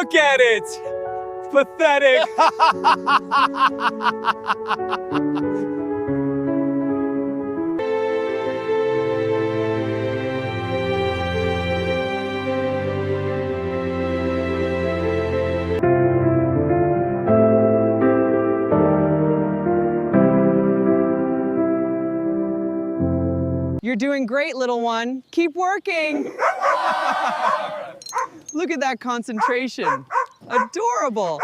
Look at it! Pathetic. You're doing great, little one. Keep working. Look at that concentration. Adorable.